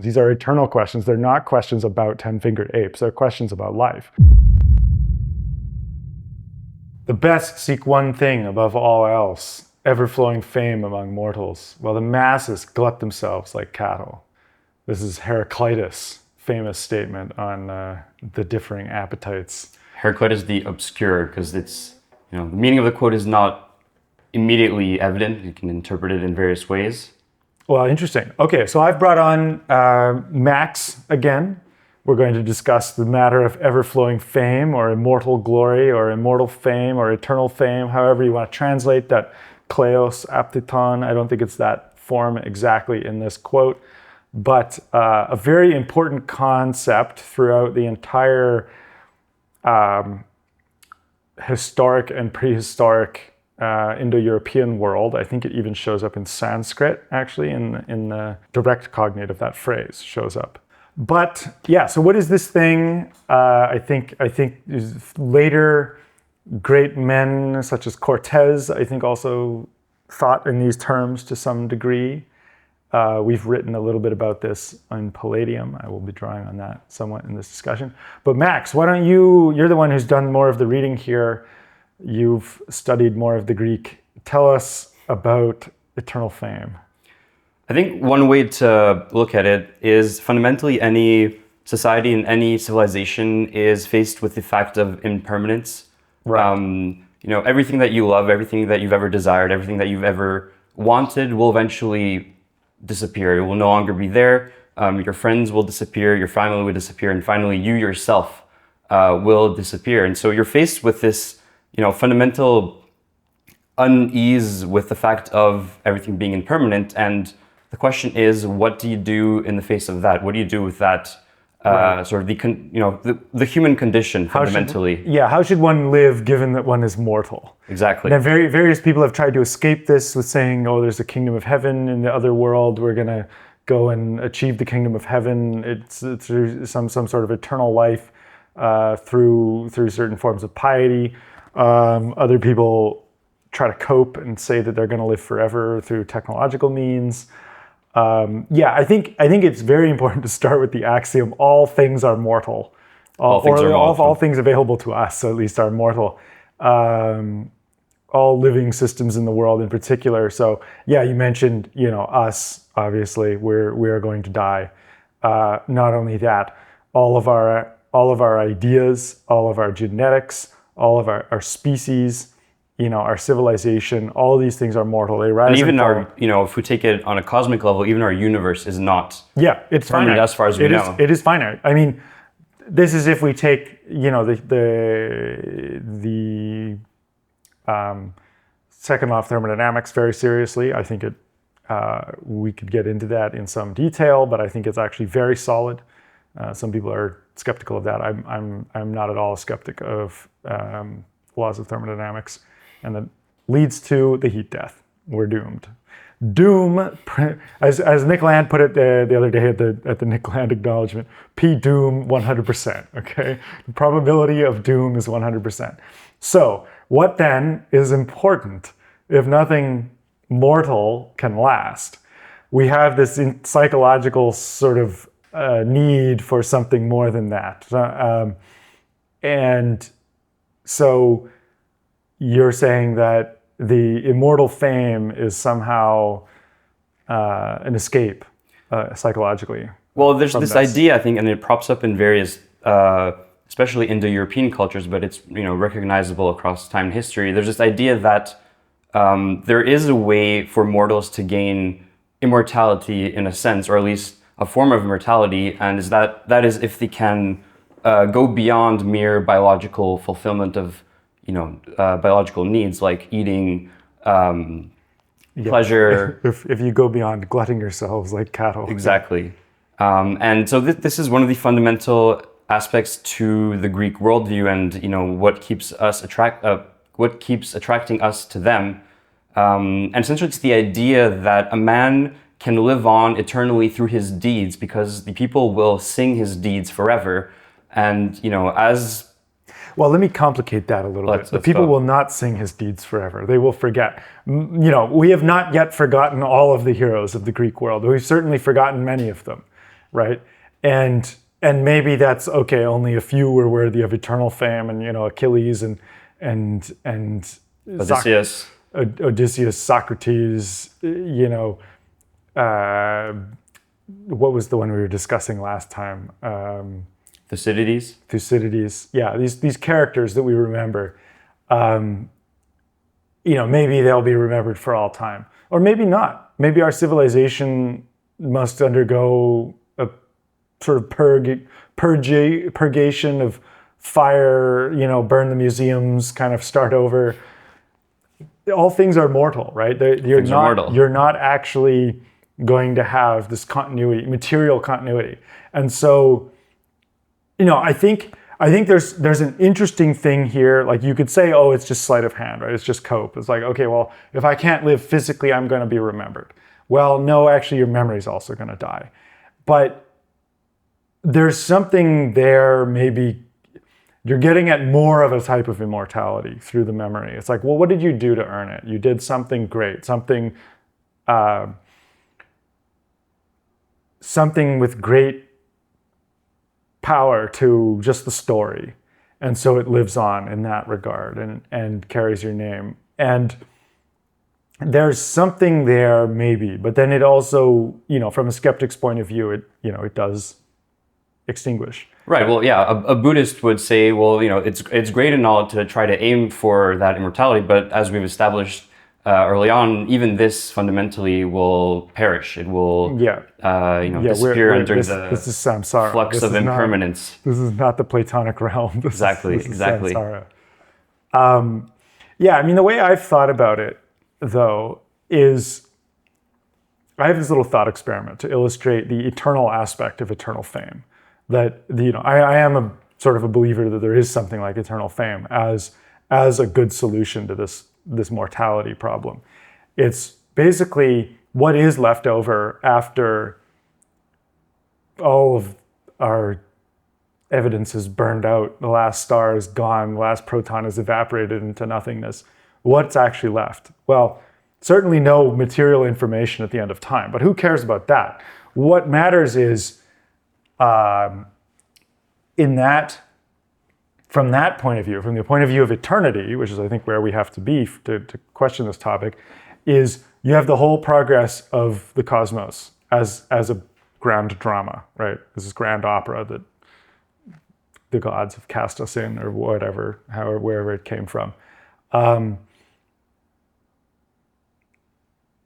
These are eternal questions. They're not questions about 10-fingered apes. They're questions about life. The best seek one thing above all else, ever-flowing fame among mortals, while the masses glut themselves like cattle. This is Heraclitus' famous statement on the differing appetites. Heraclitus the obscure, because it's, the meaning of the quote is not immediately evident. You can interpret it in various ways. Well, interesting. Okay, so I've brought on Max again. We're going to discuss the matter of ever-flowing fame or immortal glory or immortal fame or eternal fame, however you want to translate that kleos aptiton. I don't think it's that form exactly in this quote, but a very important concept throughout the entire historic and prehistoric Indo-European world. I think it even shows up in Sanskrit, actually, in the direct cognate of that phrase shows up. But yeah, so what is this thing? I think later great men such as Cortez, I think also thought in these terms to some degree. We've written a little bit about this on Palladium. I will be drawing on that somewhat in this discussion. But Max, why don't you're the one who's done more of the reading here. You've studied more of the Greek. Tell us about eternal fame. I think one way to look at it is fundamentally any society and any civilization is faced with the fact of impermanence. Right. Everything that you love, everything that you've ever desired, everything that you've ever wanted will eventually disappear. It will no longer be there. Your friends will disappear, your family will disappear, and finally you yourself will disappear. And so you're faced with this fundamental unease with the fact of everything being impermanent. And the question is, what do you do in the face of that? What do you do with that sort of the human condition fundamentally? How should one live given that one is mortal? Exactly. And various people have tried to escape this with saying, oh, there's a kingdom of heaven in the other world. We're going to go and achieve the kingdom of heaven. It's some sort of eternal life through certain forms of piety. Other people try to cope and say that they're going to live forever through technological means. I think it's very important to start with the axiom: all things are mortal. All things available to us, at least, are mortal. All living systems in the world, in particular. So, you mentioned, us. Obviously, we are going to die. Not only that, all of our ideas, all of our genetics, all of our species, our civilization, all these things are mortal. They rise and even if we take it on a cosmic level, even our universe is not it's permanent finite. As far as we know. It is finite. I mean, this is if we take, the second law of thermodynamics very seriously. I think we could get into that in some detail, but I think it's actually very solid. Some people are skeptical of that. I'm not at all a skeptic of laws of thermodynamics, and that leads to the heat death. We're doomed. Doom, as Nick Land put it the other day at the Nick Land acknowledgement, P doom 100%. Okay, the probability of doom is 100%. So what then is important if nothing mortal can last? We have this psychological sort of need for something more than that. And so you're saying that the immortal fame is somehow an escape psychologically. Well, there's this idea, I think, and it props up in various, especially Indo-European cultures, but it's recognizable across time and history. There's this idea that there is a way for mortals to gain immortality in a sense, or at least a form of immortality, and that is if they can go beyond mere biological fulfillment of biological needs like eating, pleasure. If you go beyond glutting yourselves like cattle. Exactly. And so this is one of the fundamental aspects to the Greek worldview, and what keeps attracting us to them. And essentially, it's the idea that a man can live on eternally through his deeds because the people will sing his deeds forever. And as well, let me complicate that a little bit. The people will not sing his deeds forever. They will forget. We have not yet forgotten all of the heroes of the Greek world. We've certainly forgotten many of them. right? And maybe that's okay. Only a few were worthy of eternal fame, and Achilles and Odysseus, Odysseus, Socrates, what was the one we were discussing last time? Thucydides. Thucydides. Yeah, these characters that we remember, maybe they'll be remembered for all time. Or maybe not. Maybe our civilization must undergo a sort of purgation of fire, burn the museums, kind of start over. All things are mortal, right? You're not actually going to have this continuity, material continuity. And so, I think there's an interesting thing here. Like you could say, oh, it's just sleight of hand, right? It's just cope. It's like, okay, well, if I can't live physically, I'm going to be remembered. Well, no, actually, your memory is also going to die. But there's something there, maybe you're getting at more of a type of immortality through the memory. It's like, well, what did you do to earn it? You did something great, something with great power to just the story. And so it lives on in that regard and carries your name. And there's something there maybe, but then it also, from a skeptic's point of view, it does extinguish. Right. Well, yeah, a Buddhist would say, well, it's great and all to try to aim for that immortality, but as we've established early on, even this fundamentally will perish. It will, disappear under the this is samsara. Flux of impermanence. This is not the Platonic realm. Exactly. Samsara. The way I've thought about it, though, is I have this little thought experiment to illustrate the eternal aspect of eternal fame. That I am a sort of a believer that there is something like eternal fame as a good solution to this mortality problem. It's basically what is left over after all of our evidence is burned out, the last star is gone, the last proton is evaporated into nothingness. What's actually left? Well, certainly no material information at the end of time, but who cares about that? What matters is from that point of view, from the point of view of eternity, which is I think where we have to be to question this topic, is you have the whole progress of the cosmos as a grand drama, right? This is grand opera that the gods have cast us in, or whatever, wherever it came from.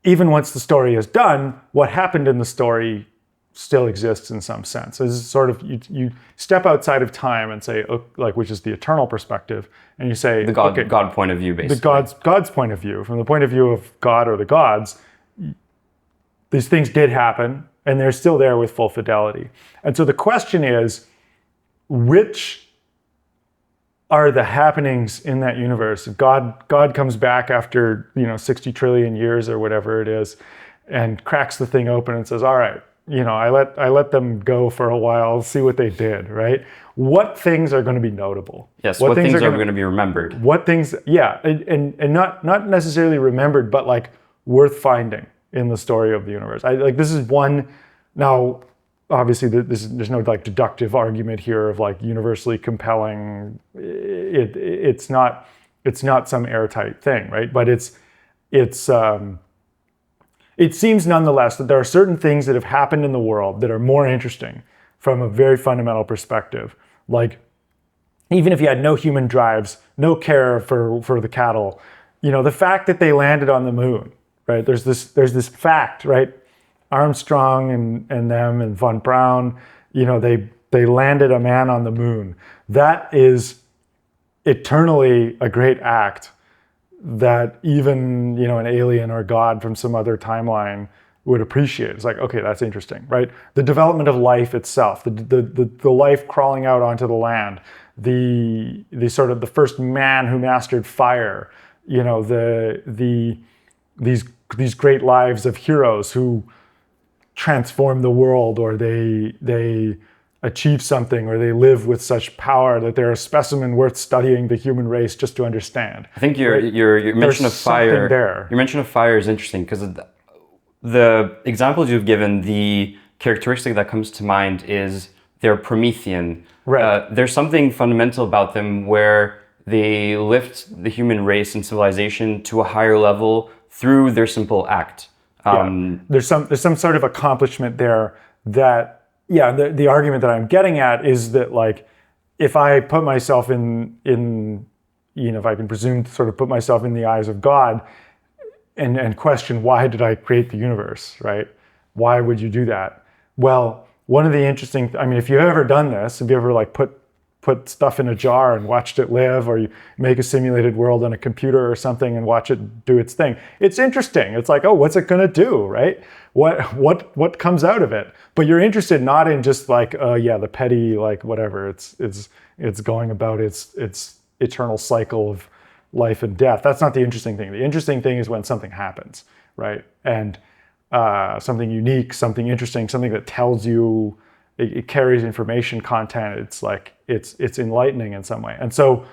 Even once the story is done, what happened in the story still exists in some sense. This is sort of, you step outside of time and say, which is the eternal perspective, and you say, the God point of view, basically. The God's point of view. From the point of view of God or the gods, these things did happen, and they're still there with full fidelity. And so the question is, which are the happenings in that universe? God comes back after 60 trillion years or whatever it is, and cracks the thing open and says, all right, I let them go for a while, see what they did, right? What things are going to be notable? Yes, what things are going to be remembered? What things, and not necessarily remembered, but like worth finding in the story of the universe. This is one. Now, obviously, there's no like deductive argument here of like universally compelling. It's not some airtight thing, right? But it seems nonetheless that there are certain things that have happened in the world that are more interesting from a very fundamental perspective. Like, even if you had no human drives, no care for the cattle, the fact that they landed on the moon, right? There's this fact, right? Armstrong and them and von Braun, they landed a man on the moon. That is eternally a great act that even, an alien or God from some other timeline would appreciate. It's like, okay, that's interesting, right? The development of life itself, the life crawling out onto the land, the sort of the first man who mastered fire, these great lives of heroes who transform the world, or they achieve something, or they live with such power that they're a specimen worth studying the human race just to understand. I think your mention of fire. Your mention of fire is interesting because the examples you've given, the characteristic that comes to mind is they're Promethean. Right. There's something fundamental about them where they lift the human race and civilization to a higher level through their simple act. There's some sort of accomplishment there that, the argument that I'm getting at is that, like, if I put myself in if I can presume to sort of put myself in the eyes of God and question, why did I create the universe, right? Why would you do that? Well, one of the interesting, if you've ever done this, if you ever like put stuff in a jar and watched it live, or you make a simulated world on a computer or something and watch it do its thing, it's interesting. It's like, oh, what's it gonna do, right? What comes out of it? But you're interested not in just like, the petty, like whatever, it's going about its eternal cycle of life and death. That's not the interesting thing. The interesting thing is when something happens, right? And something unique, something interesting, something that tells you, it carries information content. It's like, it's enlightening in some way. And so,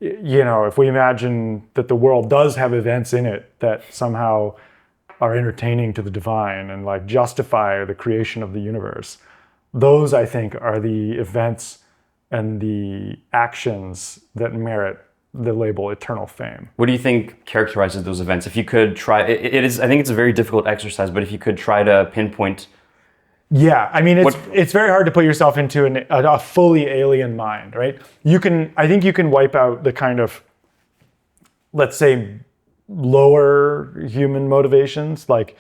if we imagine that the world does have events in it that somehow are entertaining to the divine and like justify the creation of the universe, those, I think, are the events and the actions that merit the label eternal fame. What do you think characterizes those events? If you could try, it is, I think it's a very difficult exercise, but if you could try to pinpoint. Yeah, it's very hard to put yourself into a fully alien mind, right? I think you can wipe out the kind of, let's say, lower human motivations, like,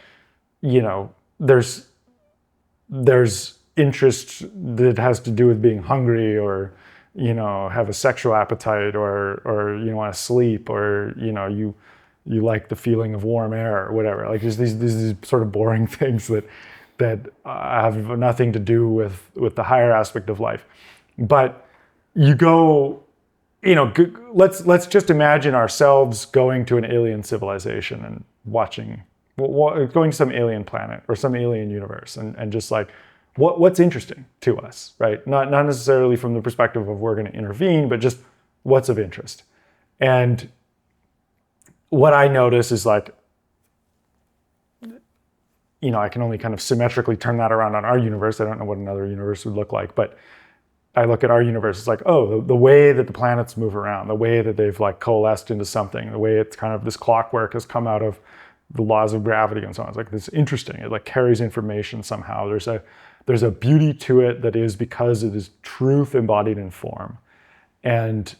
there's interest that has to do with being hungry, or have a sexual appetite, or you want to sleep, or you like the feeling of warm air or whatever. Like there's these sort of boring things that have nothing to do with the higher aspect of life. But you go, let's just imagine ourselves going to an alien civilization and going to some alien planet or some alien universe, and just like, what's interesting to us, right? Not necessarily from the perspective of we're going to intervene, but just what's of interest. And what I notice is like, I can only kind of symmetrically turn that around on our universe. I don't know what another universe would look like, but I look at our universe, it's like, oh, the way that the planets move around, the way that they've like coalesced into something, the way it's kind of, this clockwork has come out of the laws of gravity and so on. It's like, this interesting. It like carries information somehow. There's a beauty to it that is because it is truth embodied in form. And,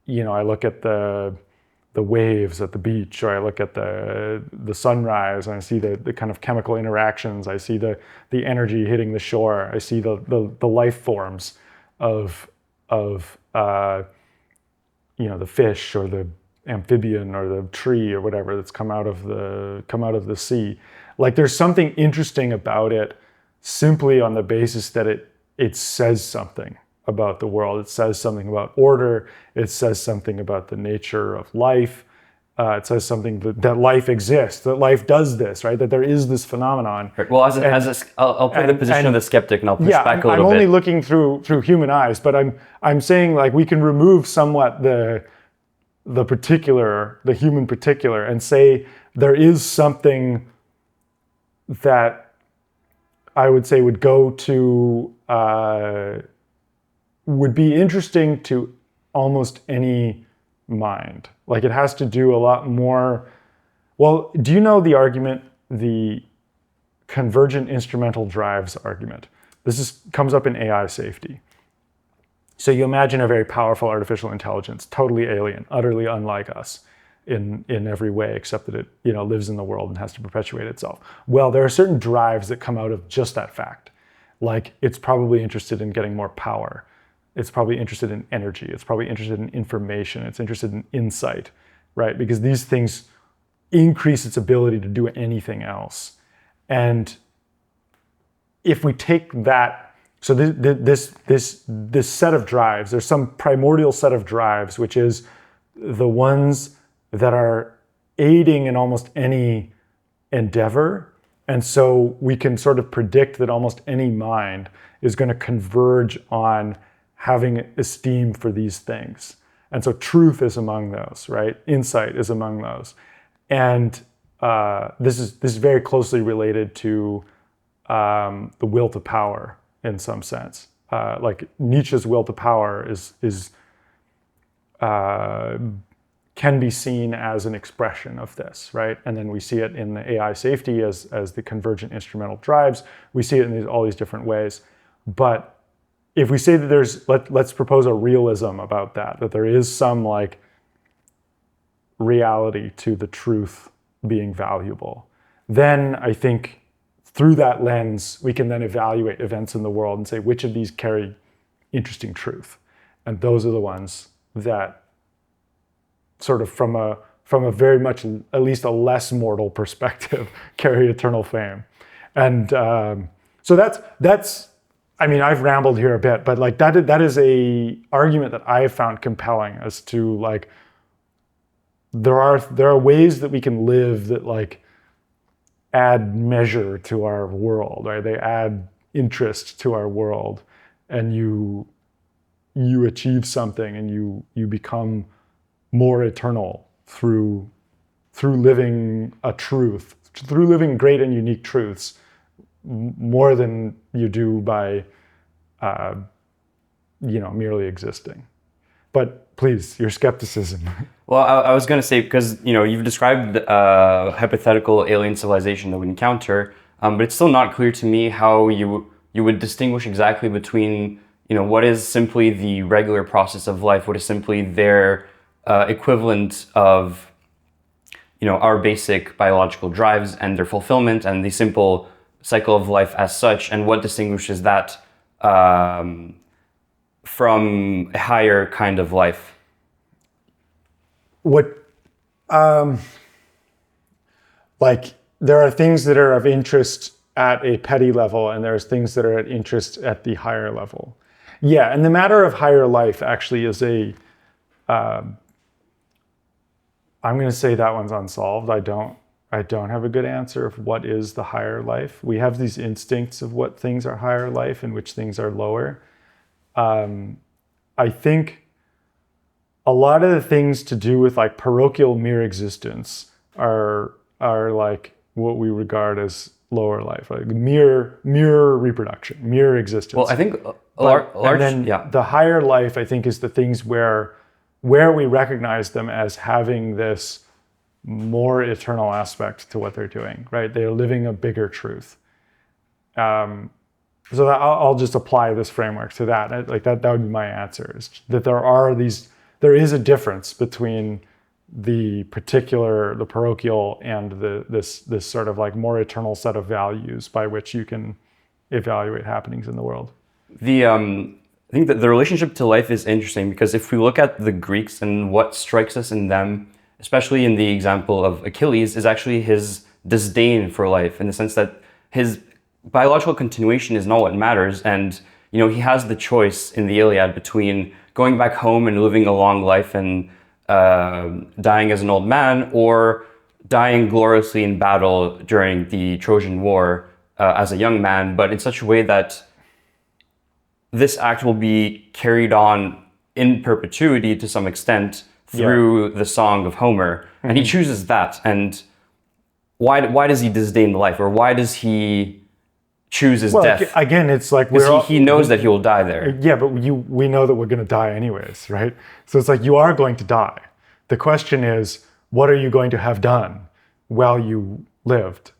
I look at the waves at the beach, or I look at the sunrise, and I see the kind of chemical interactions. I see the energy hitting the shore. I see the life forms of the fish or the amphibian or the tree or whatever that's come out of the sea. Like there's something interesting about it, simply on the basis that it says something about the world. It says something about order. It says something about the nature of life. It says something that life exists, that life does this, right? That there is this phenomenon. Right. Well, I'll play the position of the skeptic, and I'll push back a little bit. I'm only looking through human eyes, but I'm saying like we can remove somewhat the human particular, and say there is something that I would say would be interesting to almost any mind. Like it has to do a lot more. Well, do you know the argument, the convergent instrumental drives argument? This comes up in AI safety. So you imagine a very powerful artificial intelligence, totally alien, utterly unlike us in every way, except that it lives in the world and has to perpetuate itself. Well, there are certain drives that come out of just that fact. Like it's probably interested in getting more power. It's probably interested in energy. It's probably interested in information. It's interested in insight, right? Because these things increase its ability to do anything else. And if we take that, so this set of drives, there's some primordial set of drives, which is the ones that are aiding in almost any endeavor. And so we can sort of predict that almost any mind is going to converge on having esteem for these things. And so truth is among those, right? Insight is among those. And this is very closely related to the will to power in some sense. Like Nietzsche's will to power is can be seen as an expression of this, right? And then we see it in the AI safety as the convergent instrumental drives. We see it in all these different ways. But if we say that let's propose a realism about that there is some like reality to the truth being valuable, then I think through that lens, we can then evaluate events in the world and say which of these carry interesting truth. And those are the ones that sort of from a very much, at least a less mortal perspective, carry eternal fame. And so that's, I mean, I've rambled here a bit, but like that is a argument that I have found compelling as to like, there are ways that we can live that like add measure to our world, right? They add interest to our world, and you achieve something, and you become more eternal through living a truth, through living great and unique truths, more than you do by, merely existing. But please, your skepticism. Well, I was going to say, because you've described a hypothetical alien civilization that we encounter, but it's still not clear to me how you would distinguish exactly between what is simply the regular process of life, what is simply their equivalent of our basic biological drives and their fulfillment, and the simple cycle of life as such, and what distinguishes that from a higher kind of life. Like there are things that are of interest at a petty level, and there's things that are of interest at the higher level. Yeah, and the matter of higher life actually is I'm going to say that one's unsolved. I don't have a good answer of what is the higher life. We have these instincts of what things are higher life and which things are lower. I think a lot of the things to do with like parochial mere existence are like what we regard as lower life, like mere reproduction, mere existence. Well, I think the higher life, I think, is the things where we recognize them as having this more eternal aspect to what they're doing, right? They're living a bigger truth. So I'll just apply this framework to that. Like that would be my answer, is that there is a difference between the parochial and this sort of like more eternal set of values by which you can evaluate happenings in the world. I think that the relationship to life is interesting, because if we look at the Greeks and what strikes us in them, especially in the example of Achilles, is actually his disdain for life, in the sense that his biological continuation is not what matters. And, he has the choice in the Iliad between going back home and living a long life and dying as an old man, or dying gloriously in battle during the Trojan War as a young man, but in such a way that this act will be carried on in perpetuity to some extent through the Song of Homer. Mm-hmm. And he chooses that. And why does he disdain life? Or why does he choose his death? Again, it's like he knows that he will die there. Yeah, but we know that we're going to die anyways, right? So it's like you are going to die. The question is, what are you going to have done while you lived?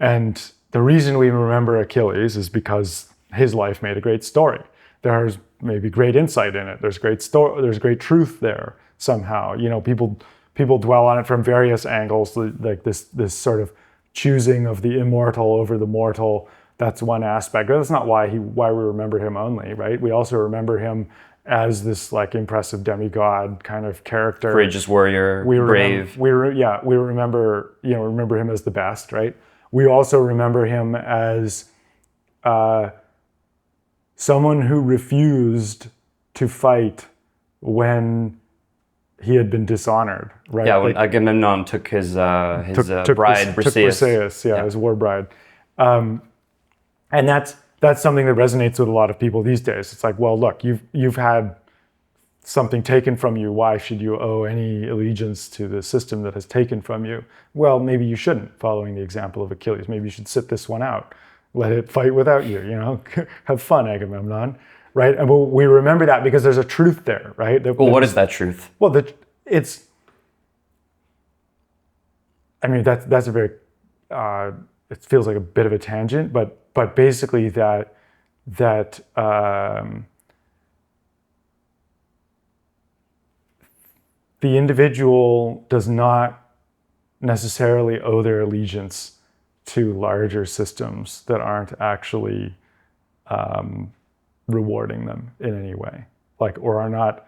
And the reason we remember Achilles is because his life made a great story. There's maybe great insight in it. There's great truth there somehow. People dwell on it from various angles, like this sort of choosing of the immortal over the mortal. That's one aspect. But that's not why we remember him only, right? We also remember him as this like impressive demigod kind of character, courageous warrior, brave. We remember him as the best, right? We also remember him as someone who refused to fight when he had been dishonored, right? Yeah, when Agamemnon took his bride, Briseis. His war bride. And that's something that resonates with a lot of people these days. It's like, well, look, you've had something taken from you. Why should you owe any allegiance to the system that has taken from you? Well, maybe you shouldn't, following the example of Achilles. Maybe you should sit this one out. Let it fight without you, have fun, Agamemnon, right? And we remember that because there's a truth there, right? Well, what is that truth? Well, that's a very, it feels like a bit of a tangent, but basically that the individual does not necessarily owe their allegiance to larger systems that aren't actually rewarding them in any way, or are not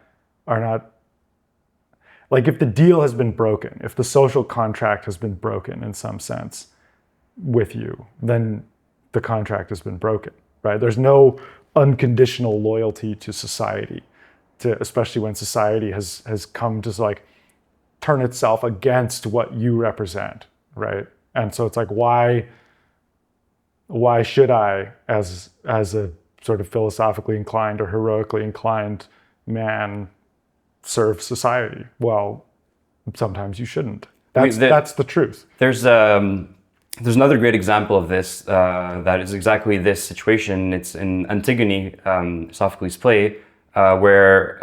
like, if the deal has been broken, if the social contract has been broken in some sense with you, then the contract has been broken, right? There's no unconditional loyalty to society, especially when society has come to turn itself against what you represent, right? And so it's like, why should I, as a sort of philosophically inclined or heroically inclined man, serve society? Well, sometimes you shouldn't. That's the truth. There's another great example of this that is exactly this situation. It's in Antigone, Sophocles' play, where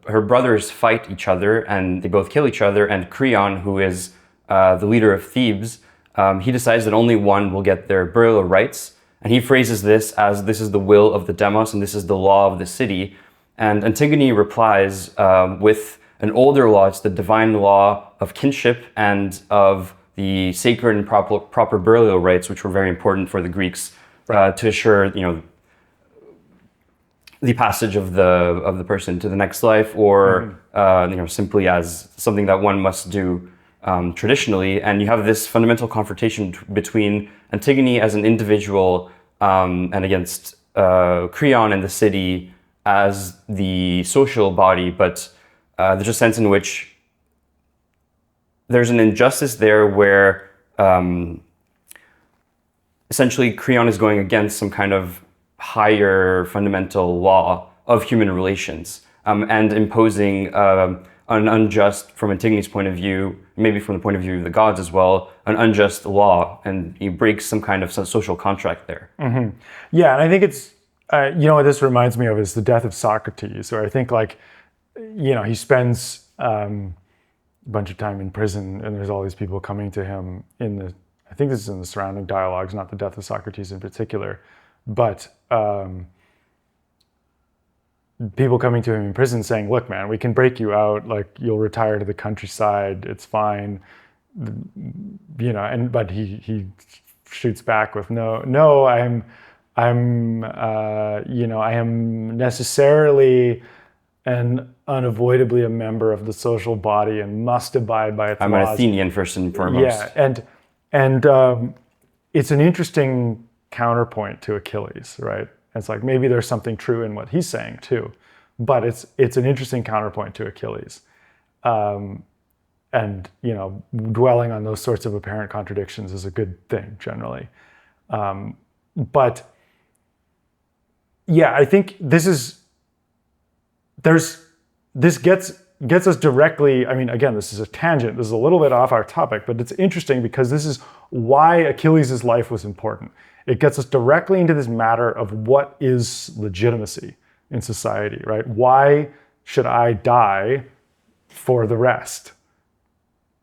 her brothers fight each other and they both kill each other. And Creon, who is the leader of Thebes, he decides that only one will get their burial rights. And he phrases this as, this is the will of the demos and this is the law of the city. And Antigone replies with an older law. It's the divine law of kinship and of the sacred and proper burial rites, which were very important for the Greeks to assure, the passage of the person to the next life, or simply as something that one must do traditionally. And you have this fundamental confrontation between Antigone as an individual and against Creon and the city as the social body, but there's a sense in which there's an injustice there where essentially Creon is going against some kind of higher fundamental law of human relations and imposing an unjust, from Antigone's point of view, maybe from the point of view of the gods as well, an unjust law, and he breaks some kind of social contract there. Mm-hmm. Yeah, and I think it's, what this reminds me of is the death of Socrates, where I think he spends a bunch of time in prison, and there's all these people coming to him I think this is in the surrounding dialogues, not the death of Socrates in particular, but people coming to him in prison saying, look, man, we can break you out, you'll retire to the countryside, it's fine, but he shoots back with, no, I am necessarily and unavoidably a member of the social body and must abide by its laws. I'm an Athenian first and foremost. Yeah, and it's an interesting counterpoint to Achilles, right? It's like, maybe there's something true in what he's saying too, but it's an interesting counterpoint to Achilles. And dwelling on those sorts of apparent contradictions is a good thing generally. But yeah, I think this gets us directly, again, this is a tangent, this is a little bit off our topic, but it's interesting because this is why Achilles' life was important. It gets us directly into this matter of what is legitimacy in society, right? Why should I die for the rest?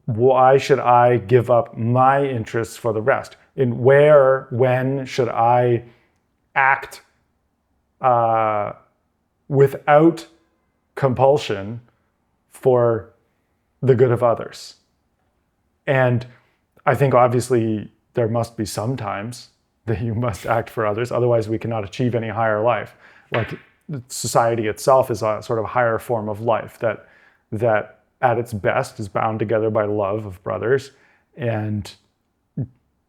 Why should I give up my interests for the rest? And when should I act without compulsion for the good of others? And I think obviously there must be some times that you must act for others, otherwise we cannot achieve any higher life. Society itself is a sort of higher form of life that at its best is bound together by love of brothers and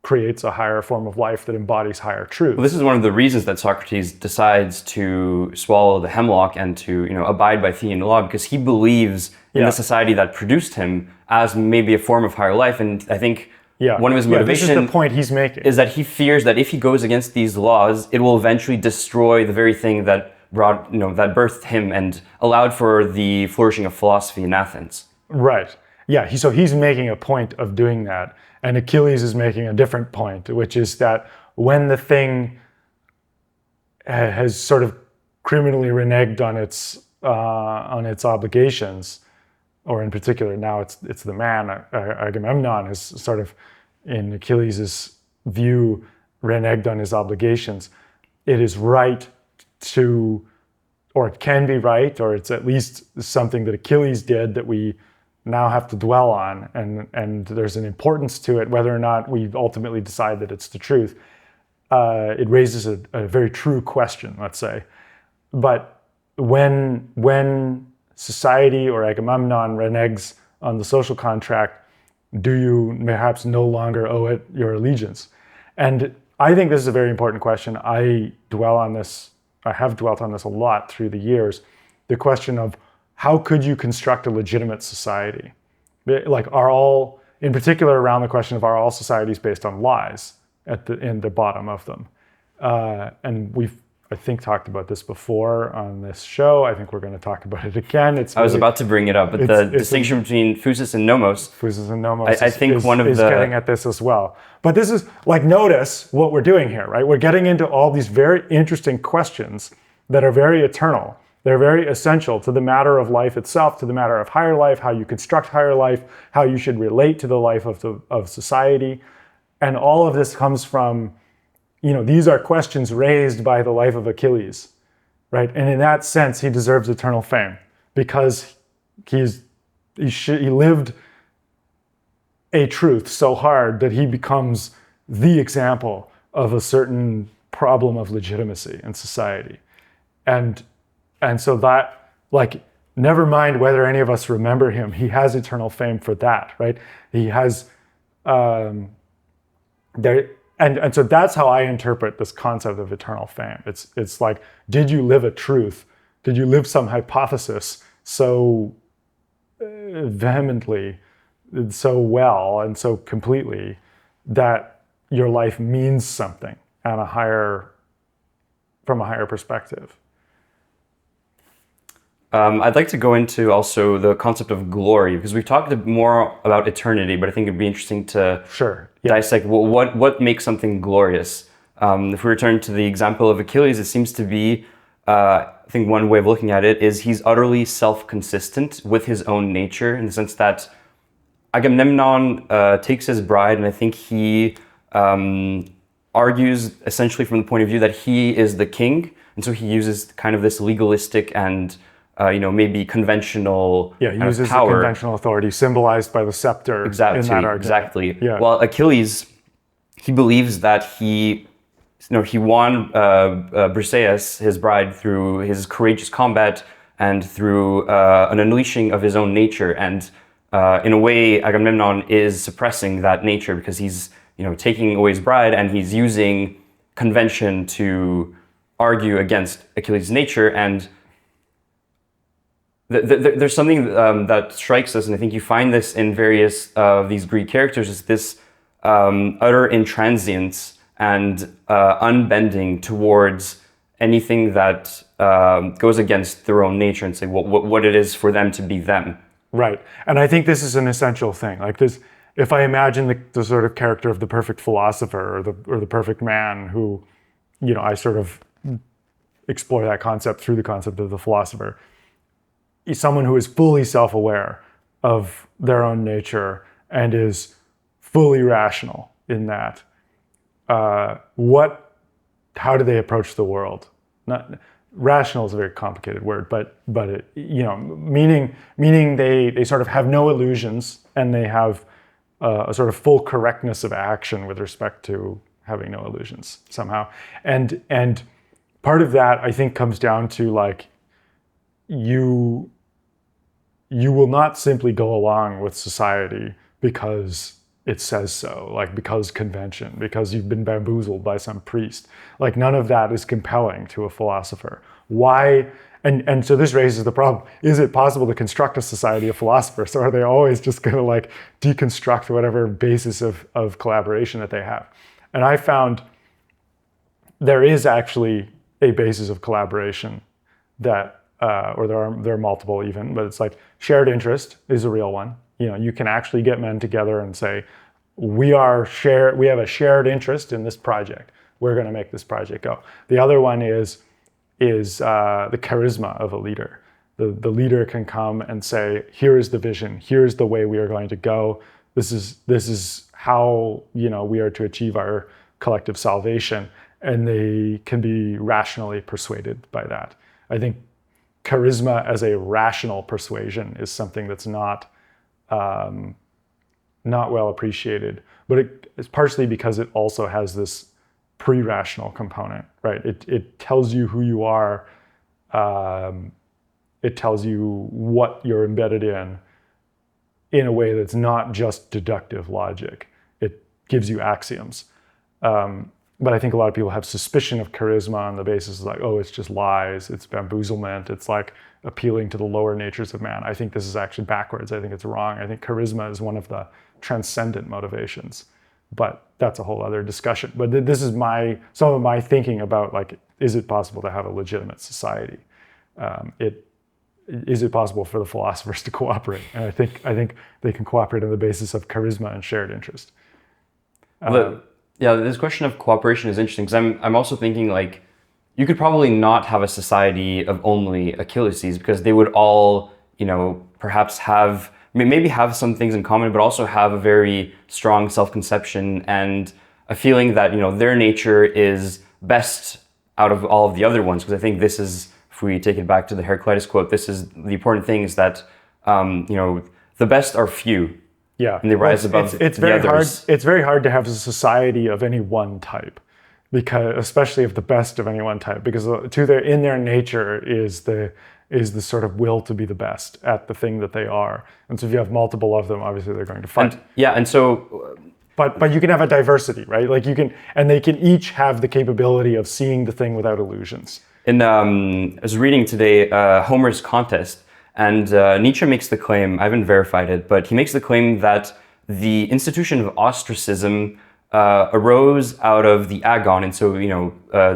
creates a higher form of life that embodies higher truth. Well, this is one of the reasons that Socrates decides to swallow the hemlock and to abide by Athenian law, because he believes in the society that produced him as maybe a form of higher life. And I think one of his motivations, this is the point he's making, is that he fears that if he goes against these laws, it will eventually destroy the very thing that brought, that birthed him and allowed for the flourishing of philosophy in Athens. Right. Yeah. So he's making a point of doing that. And Achilles is making a different point, which is that when the thing has sort of criminally reneged on its obligations, or in particular now it's the man, Agamemnon, has sort of, in Achilles' view, reneged on his obligations. It is right to, or it can be right, or it's at least something that Achilles did that we now have to dwell on, and there's an importance to it, whether or not we ultimately decide that it's the truth. It raises a very true question, let's say. But when society or Agamemnon reneges on the social contract, do you perhaps no longer owe it your allegiance? And I think this is a very important question. I have dwelt on this a lot through the years. The question of how could you construct a legitimate society? Like, in particular around the question of, are all societies based on lies in the bottom of them? And we've, I think, talked about this before on this show. I think we're going to talk about it again. I was about to bring it up, but the distinction between physis and nomos. Physis and nomos I think is getting at this as well. But this is, like, notice what we're doing here, right? We're getting into all these very interesting questions that are very eternal. They're very essential to the matter of life itself, to the matter of higher life, how you construct higher life, how you should relate to the life of society. And all of this comes from, these are questions raised by the life of Achilles, right? And in that sense, he deserves eternal fame because he lived a truth so hard that he becomes the example of a certain problem of legitimacy in society. And so that, like, never mind whether any of us remember him, he has eternal fame for that, right? He has, and so that's how I interpret this concept of eternal fame. It's like, did you live a truth? Did you live some hypothesis so vehemently, so well, and so completely that your life means something from a higher perspective? I'd like to go into also the concept of glory, because we've talked more about eternity, but I think it'd be interesting to dissect what makes something glorious. If we return to the example of Achilles, it seems to be, I think one way of looking at it is he's utterly self-consistent with his own nature, in the sense that Agamemnon takes his bride, and I think he argues essentially from the point of view that he is the king, and so he uses kind of this legalistic and maybe conventional he uses power. The conventional authority symbolized by the scepter in that argument. Exactly. Yeah. While Achilles, he believes that he won Briseis, his bride, through his courageous combat and through an unleashing of his own nature. And in a way, Agamemnon is suppressing that nature because he's taking away his bride, and he's using convention to argue against Achilles' nature. And there's something that strikes us, and I think you find this in various of these Greek characters, is this utter intransience and unbending towards anything that goes against their own nature, and say what it is for them to be them. Right. And I think this is an essential thing. Like this, if I imagine the sort of character of the perfect philosopher or the perfect man who, I sort of explore that concept through the concept of the philosopher, someone who is fully self-aware of their own nature and is fully rational in that. How do they approach the world? Rational is a very complicated word, but it, meaning they sort of have no illusions, and they have a sort of full correctness of action with respect to having no illusions somehow. And part of that, I think, comes down to, like, you will not simply go along with society because it says so, like because convention, because you've been bamboozled by some priest. Like, none of that is compelling to a philosopher. Why? And so this raises the problem. Is it possible to construct a society of philosophers, or are they always just going to, like, deconstruct whatever basis of collaboration that they have? And I found there is actually a basis of collaboration that or there are multiple even, but it's like shared interest is a real one. You can actually get men together and say, we have a shared interest in this project. we're going to make this project go. The other one is the charisma of a leader. The leader can come and say, here is the vision, here's the way we are going to go. This is how, you know, we are to achieve our collective salvation. And they can be rationally persuaded by that. I think charisma as a rational persuasion is something that's not well appreciated, but it's partially because it also has this pre-rational component, right? It tells you who you are. It tells you what you're embedded in a way that's not just deductive logic. It gives you axioms. But I think a lot of people have suspicion of charisma on the basis of like, oh, it's just lies, it's bamboozlement, it's like appealing to the lower natures of man. I think this is actually backwards. I think it's wrong. I think charisma is one of the transcendent motivations. But that's a whole other discussion. But this is some of my thinking about, like, is it possible to have a legitimate society? Is it possible for the philosophers to cooperate? And I think they can cooperate on the basis of charisma and shared interest. Yeah, this question of cooperation is interesting because I'm also thinking, like, you could probably not have a society of only Achilleses because they would all, you know, perhaps maybe have some things in common, but also have a very strong self-conception and a feeling that, you know, their nature is best out of all of the other ones. Because I think this is, if we take it back to the Heraclitus quote, this is the important thing, is that, you know, the best are few. Yeah, and they rise above it's the very others. hard. It's very hard to have a society of any one type, because especially of the best of any one type, because in their nature is the sort of will to be the best at the thing that they are. And so if you have multiple of them, obviously they're going to fight. But you can have a diversity, right? Like and they can each have the capability of seeing the thing without illusions. I was reading today Homer's Contest. And Nietzsche makes the claim, I haven't verified it, but he makes the claim that the institution of ostracism arose out of the agon. And so, you know,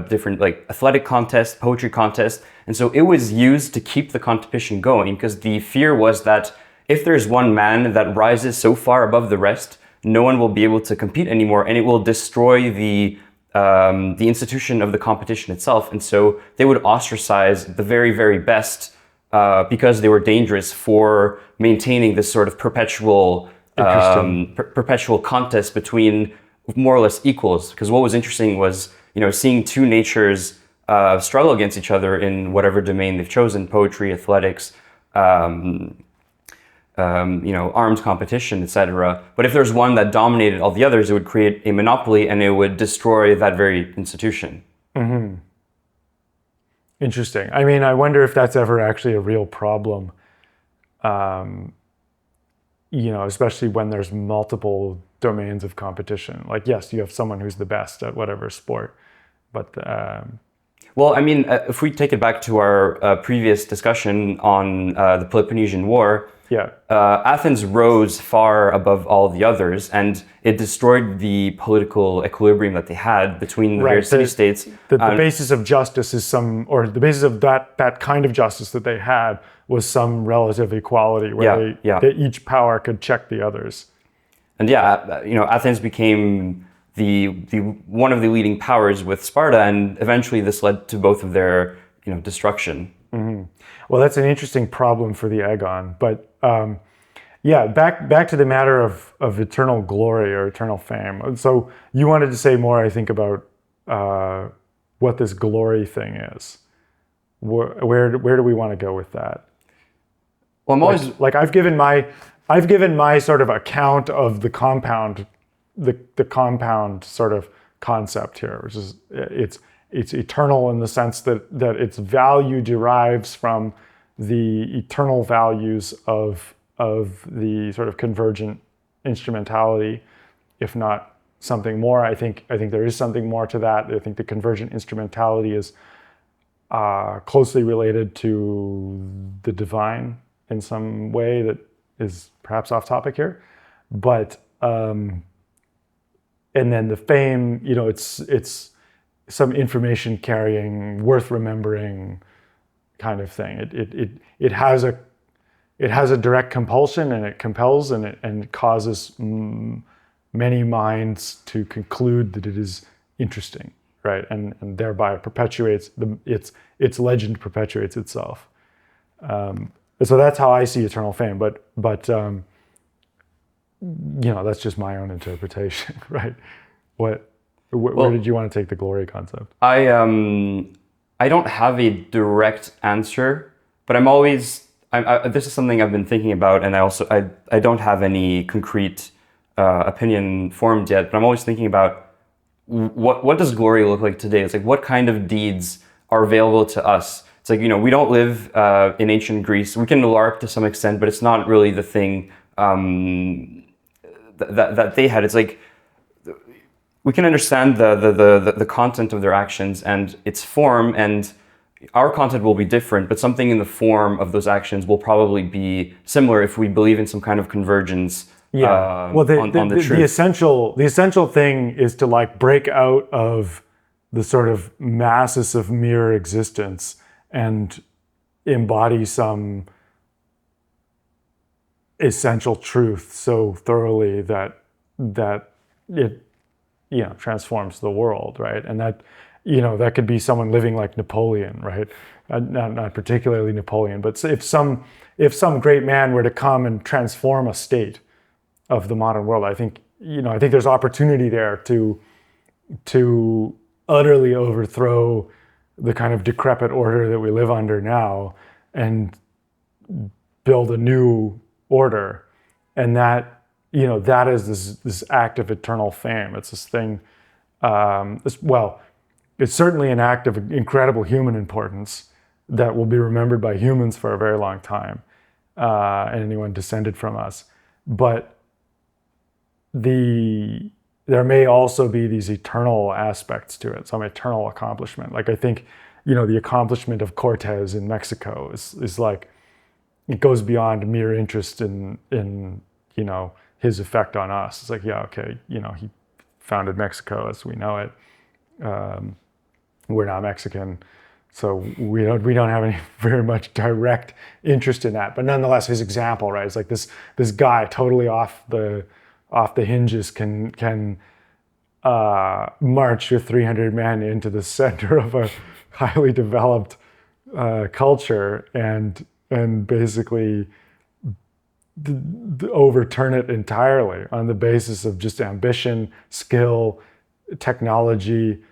different like athletic contests, poetry contests. And so it was used to keep the competition going, because the fear was that if there's one man that rises so far above the rest, no one will be able to compete anymore, and it will destroy the institution of the competition itself. And so they would ostracize the very, very best because they were dangerous for maintaining this sort of perpetual contest between more or less equals. Because what was interesting was, you know, seeing two natures struggle against each other in whatever domain they've chosen: poetry, athletics, you know, arms competition, etc. But if there's one that dominated all the others, it would create a monopoly and it would destroy that very institution. Mm-hmm. Interesting. I mean, I wonder if that's ever actually a real problem, you know, especially when there's multiple domains of competition. Like, yes, you have someone who's the best at whatever sport, but... Well, I mean, if we take it back to our previous discussion on the Peloponnesian War, yeah, Athens rose far above all the others, and it destroyed the political equilibrium that they had between the various city-states. The basis of justice is the basis of that kind of justice that they had was some relative equality, where each power could check the others. And yeah, you know, Athens became the one of the leading powers with Sparta, and eventually this led to both of their, you know, destruction. Mm-hmm. Well, that's an interesting problem for the agon, but yeah, back to the matter of eternal glory or eternal fame. So you wanted to say more, I think, about what this glory thing is. Where do we want to go with that? Well, I'm always like I've given my sort of account of the compound sort of concept here, which is it's eternal in the sense that its value derives from the eternal values of the sort of convergent instrumentality, if not something more. I think there is something more to that. I think the convergent instrumentality is closely related to the divine in some way that is perhaps off topic here, but and then the fame, you know, it's some information carrying, worth remembering kind of thing. It has a direct compulsion, and it compels, and it causes many minds to conclude that it is interesting. right? And thereby perpetuates its legend perpetuates itself. So that's how I see eternal fame. But that's just my own interpretation, right? Where did you want to take the glory concept? I don't have a direct answer, but I'm always this is something I've been thinking about, and I don't have any concrete opinion formed yet. But I'm always thinking about what does glory look like today? It's like what kind of deeds are available to us? It's like, we don't live in ancient Greece. We can LARP to some extent, but it's not really the thing that they had. It's like we can understand the content of their actions and its form, and our content will be different, but something in the form of those actions will probably be similar if we believe in some kind of convergence. Well, the essential thing is to like break out of the sort of masses of mere existence and embody some essential truth so thoroughly that it transforms the world, right? And that could be someone living like Napoleon, right? Not particularly Napoleon, but if some great man were to come and transform a state of the modern world, I think there's opportunity there to utterly overthrow the kind of decrepit order that we live under now and build a new order. And that is this act of eternal fame. It's this thing, it's certainly an act of incredible human importance that will be remembered by humans for a very long time, and anyone descended from us. But there may also be these eternal aspects to it, some eternal accomplishment. Like I think, the accomplishment of Cortez in Mexico is like, it goes beyond mere interest in his effect on us. It's like, yeah, okay, he founded Mexico as we know it. We're not Mexican, so we don't have any very much direct interest in that. But nonetheless, his example, right? It's like this guy totally off the hinges can march with 300 men into the center of a highly developed culture and basically overturn it entirely on the basis of just ambition, skill, technology,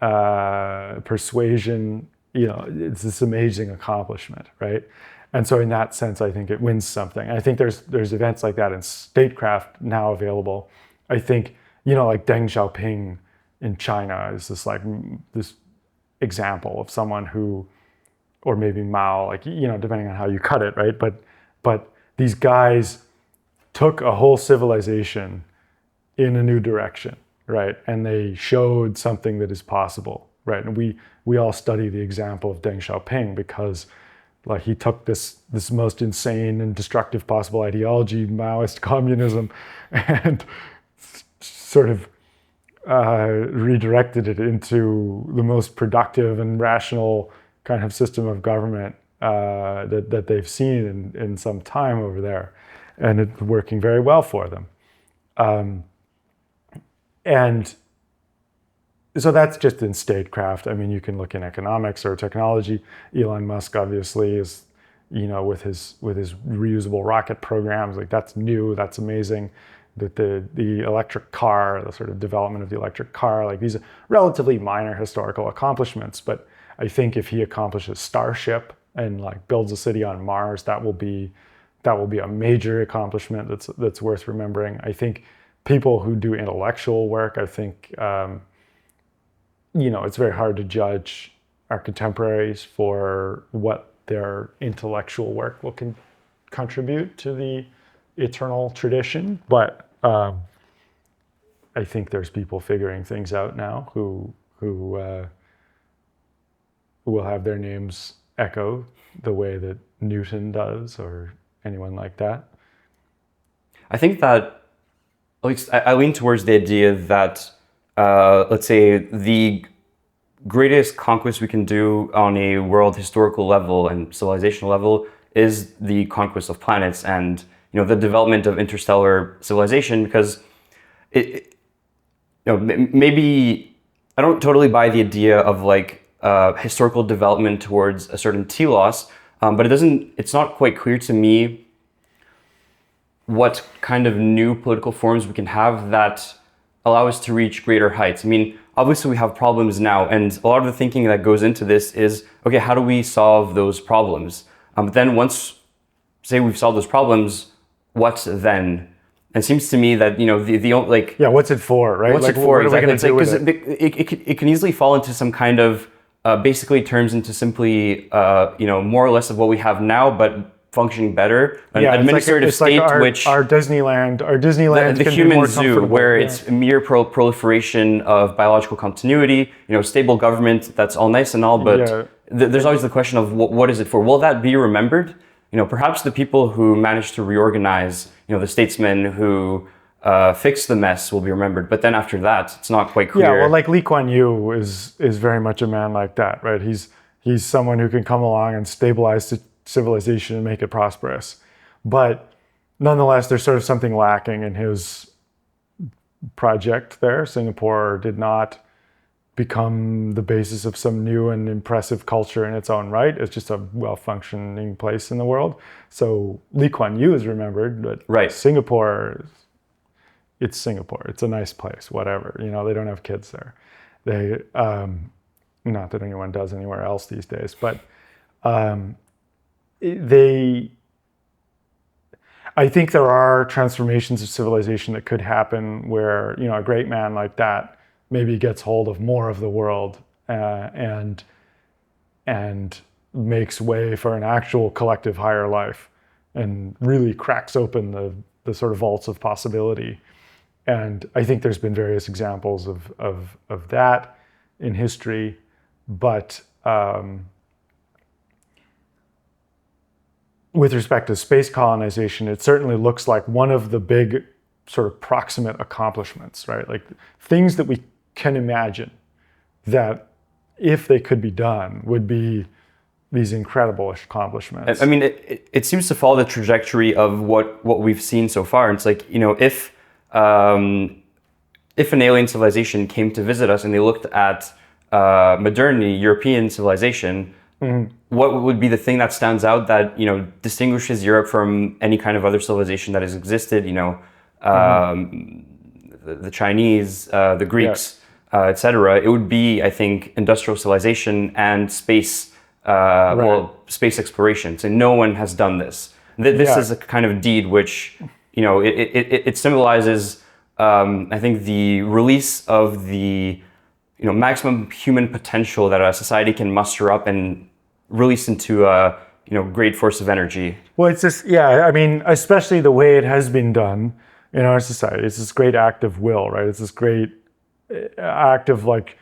persuasion. It's this amazing accomplishment, right? And so in that sense, I think it wins something. I think there's events like that in statecraft now available. I think, like Deng Xiaoping in China is this example of someone who, or maybe Mao, like, depending on how you cut it, right? But these guys took a whole civilization in a new direction, right? And they showed something that is possible, right? And we all study the example of Deng Xiaoping because like he took this most insane and destructive possible ideology, Maoist communism, and sort of redirected it into the most productive and rational kind of system of government that they've seen in some time over there. And it's working very well for them. And so that's just in statecraft. I mean, you can look in economics or technology. Elon Musk obviously is, with his reusable rocket programs, like that's new, that's amazing. That the electric car, the sort of development of the electric car, like these are relatively minor historical accomplishments. But I think if he accomplishes Starship and like builds a city on Mars, that will be a major accomplishment that's worth remembering. I think people who do intellectual work, I think, it's very hard to judge our contemporaries for what their intellectual work will contribute to the eternal tradition. But I think there's people figuring things out now who will have their names echo the way that Newton does or anyone like that. I think that, at least I lean towards the idea that, let's say, the greatest conquest we can do on a world historical level and civilizational level is the conquest of planets and the development of interstellar civilization, because maybe I don't totally buy the idea of like historical development towards a certain telos, but it's not quite clear to me what kind of new political forms we can have that allow us to reach greater heights. I mean, obviously we have problems now, and a lot of the thinking that goes into this is, okay, how do we solve those problems? But then once, say we've solved those problems, what then? And it seems to me that, you know, the like... Yeah, what's it for, right? What's like, it for, what exactly. Are we gonna do Because it can easily fall into some kind of, basically turns into simply, you know, more or less of what we have now, but functioning better. An administrative state, like which... Our Disneyland the can human be more zoo, where it's a mere proliferation of biological continuity, you know, stable government, that's all nice and all, but there's always the question of what is it for? Will that be remembered? You know, perhaps the people who managed to reorganize, you know, the statesmen who fixed the mess will be remembered. But then after that, it's not quite clear. Yeah, well, like Lee Kuan Yew is very much a man like that, right? He's someone who can come along and stabilize the civilization and make it prosperous. But nonetheless, there's sort of something lacking in his project there. Singapore did not become the basis of some new and impressive culture in its own right. It's just a well-functioning place in the world. So Lee Kuan Yew is remembered, but Singapore, it's Singapore. It's a nice place, whatever. You know, they don't have kids there. They, not that anyone does anywhere else these days, but I think there are transformations of civilization that could happen where, you know, a great man like that maybe gets hold of more of the world and makes way for an actual collective higher life and really cracks open the sort of vaults of possibility. And I think there's been various examples of that in history, but with respect to space colonization, it certainly looks like one of the big sort of proximate accomplishments, right? Like things that we can imagine that if they could be done would be these incredible accomplishments. I mean, it seems to follow the trajectory of what we've seen so far. It's like, you know, if an alien civilization came to visit us and they looked at modernity, European civilization, what would be the thing that stands out that, you know, distinguishes Europe from any kind of other civilization that has existed? You know, the Chinese, the Greeks, etc. It would be, I think, industrial civilization and space, well, space exploration. So no one has done this. This is a kind of deed which, you know, it symbolizes, I think, the release of the, you know, maximum human potential that a society can muster up and release into a, you know, great force of energy. Well, it's just, I mean, especially the way it has been done in our society. It's this great act of will, right? It's this great act of like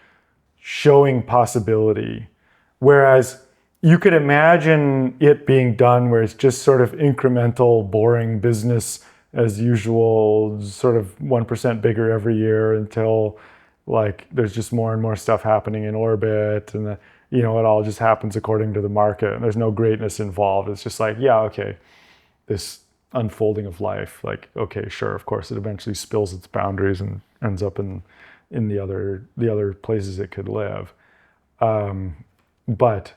showing possibility. Whereas you could imagine it being done where it's just sort of incremental, boring business as usual, sort of 1% bigger every year until like there's just more and more stuff happening in orbit, and you know, it all just happens according to the market and there's no greatness involved. It's just like, yeah, okay, this unfolding of life, like, okay, sure, of course it eventually spills its boundaries and ends up in the other places it could live. But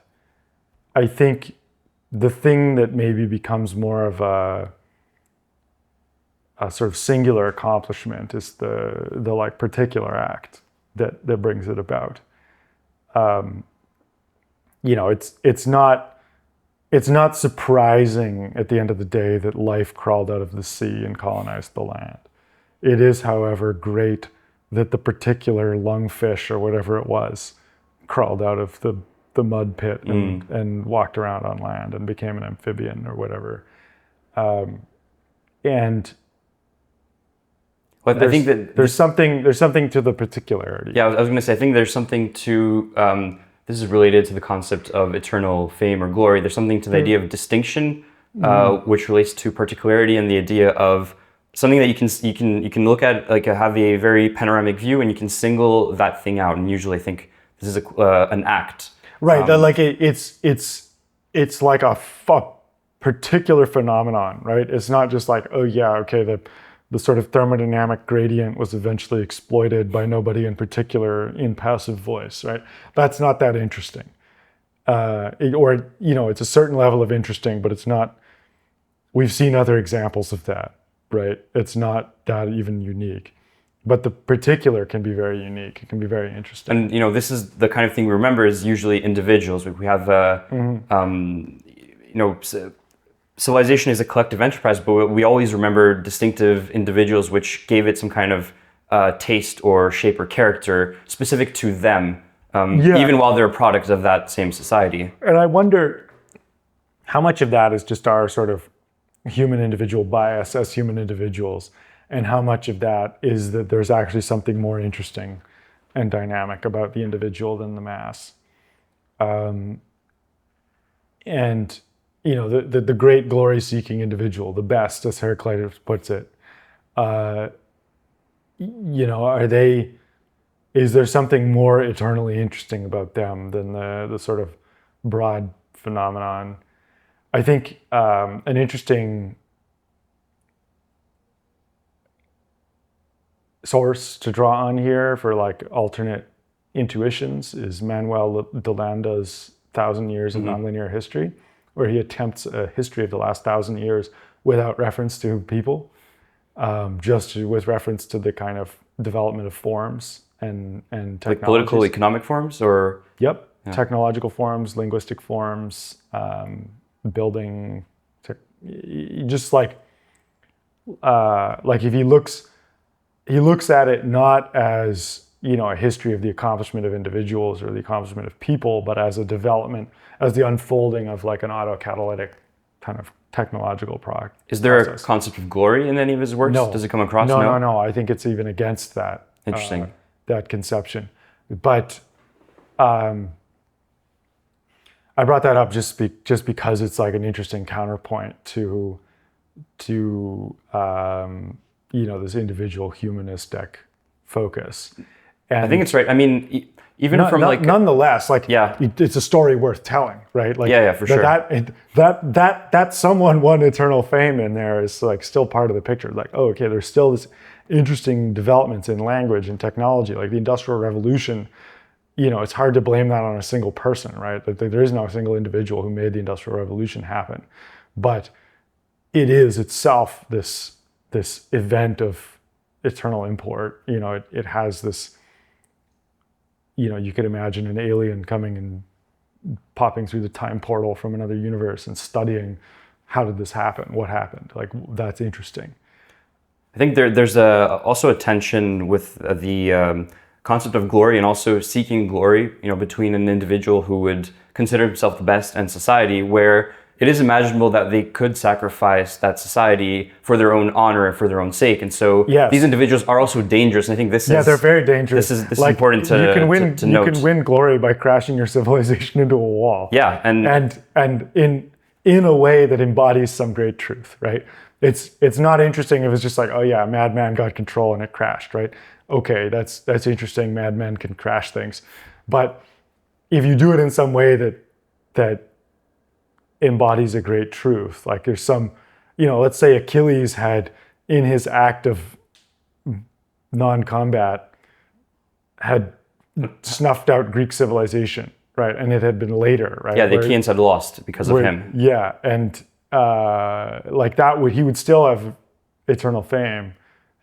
I think the thing that maybe becomes more of a sort of singular accomplishment is the like particular act that brings it about. You know, it's not surprising at the end of the day that life crawled out of the sea and colonized the land. It is, however, great that the particular lungfish or whatever it was crawled out of the mud pit and walked around on land and became an amphibian or whatever. And I think that there's something to the particularity. Yeah, I was going to say, I think there's something to, this is related to the concept of eternal fame or glory. There's something to the idea of distinction, which relates to particularity and the idea of something that you can look at, like have a very panoramic view, and you can single that thing out. And usually I think this is an act. Right, like it's like a particular phenomenon, right? It's not just like, oh yeah, okay, the sort of thermodynamic gradient was eventually exploited by nobody in particular in passive voice, right? That's not that interesting. It's a certain level of interesting, but it's not, we've seen other examples of that, right? It's not that even unique. But the particular can be very unique. It can be very interesting. And this is the kind of thing we remember is usually individuals. We have, civilization is a collective enterprise, but we always remember distinctive individuals which gave it some kind of taste or shape or character specific to them, even while they're a product of that same society. And I wonder how much of that is just our sort of human individual bias as human individuals, and how much of that is that there's actually something more interesting and dynamic about the individual than the mass. The great glory-seeking individual, the best, as Heraclitus puts it, is there something more eternally interesting about them than the sort of broad phenomenon? I think an interesting source to draw on here for like alternate intuitions is Manuel de Landa's 1,000 Years of Nonlinear History, where he attempts a history of the last 1,000 years without reference to people, just with reference to the kind of development of forms and technologies. Like political, economic forms, or? Yep, yeah. Technological forms, linguistic forms, building, just like if he looks at it not as a history of the accomplishment of individuals or the accomplishment of people, but as a development, as the unfolding of like an autocatalytic kind of technological process. Is there a concept of glory in any of his works? No. Does it come across? No. I think it's even against that. Interesting. That conception. But I brought that up just because it's like an interesting counterpoint to this individual humanistic focus. And I think it's right. I mean, even nonetheless, it's a story worth telling, right? Like, for sure. That someone won eternal fame in there is like still part of the picture. Like, oh, okay, there's still this interesting developments in language and technology, like the Industrial Revolution. It's hard to blame that on a single person, right? That there is no single individual who made the Industrial Revolution happen, but it is itself this event of eternal import. It has this. You could imagine an alien coming and popping through the time portal from another universe and studying how did this happen, what happened. Like, that's interesting. I think there's also a tension with the concept of glory and also seeking glory, between an individual who would consider himself the best and society, where it is imaginable that they could sacrifice that society for their own honor and for their own sake. And so these individuals are also dangerous. And I think they're very dangerous. This is important to note. You can win glory by crashing your civilization into a wall. Yeah. And in a way that embodies some great truth, right? It's not interesting if it's just like, oh yeah, a madman got control and it crashed, right? Okay, that's interesting. Madmen can crash things. But if you do it in some way that embodies a great truth, like there's some, let's say Achilles had, in his act of non-combat, had snuffed out Greek civilization, right? And it had been later, right? Yeah, the Achaeans had lost because of him. Yeah, and he would still have eternal fame.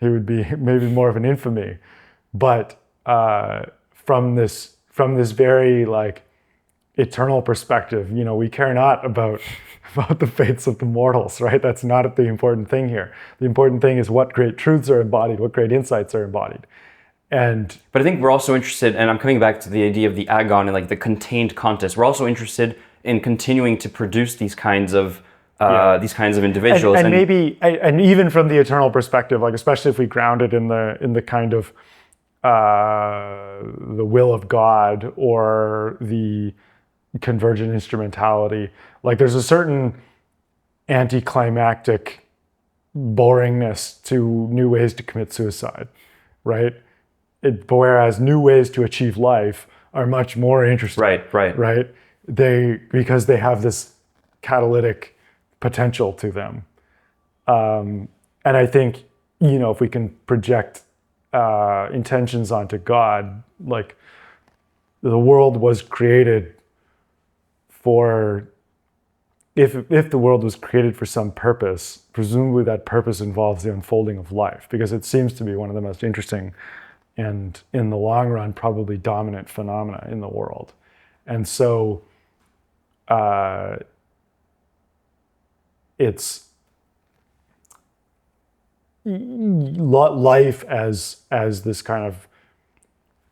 He would be maybe more of an infamy, but from this very like eternal perspective, we care not about the fates of the mortals, right? That's not the important thing here. The important thing is what great truths are embodied, what great insights are embodied. But I think we're also interested, and I'm coming back to the idea of the agon and like the contained contest. We're also interested in continuing to produce these kinds of individuals, and maybe even from the eternal perspective, like especially if we ground it in the kind of the will of God or the convergent instrumentality, like there's a certain anticlimactic boringness to new ways to commit suicide, right? Whereas new ways to achieve life are much more interesting, right? Because they have this catalytic potential to them, and I think if we can project intentions onto God, like the world was created for, if the world was created for some purpose, presumably that purpose involves the unfolding of life, because it seems to be one of the most interesting and, in the long run, probably dominant phenomena in the world. And so it's life as this kind of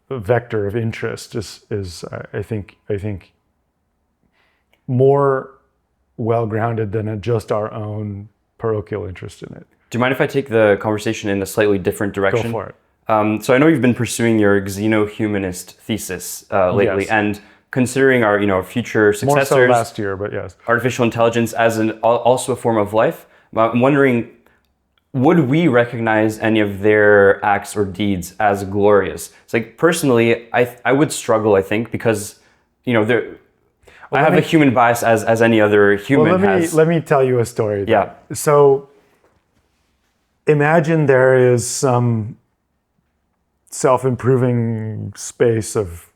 vector of interest is I think more well-grounded than just our own parochial interest in it. Do you mind if I take the conversation in a slightly different direction? Go for it. So I know you've been pursuing your xenohumanist thesis lately, Yes. and considering our future successors, More so last year, but yes. artificial intelligence as also a form of life. I'm wondering, would we recognize any of their acts or deeds as glorious? It's like, personally, I would struggle, I think, because I have a human bias as any other human has. Let me tell you a story. Yeah. So imagine there is some self-improving space of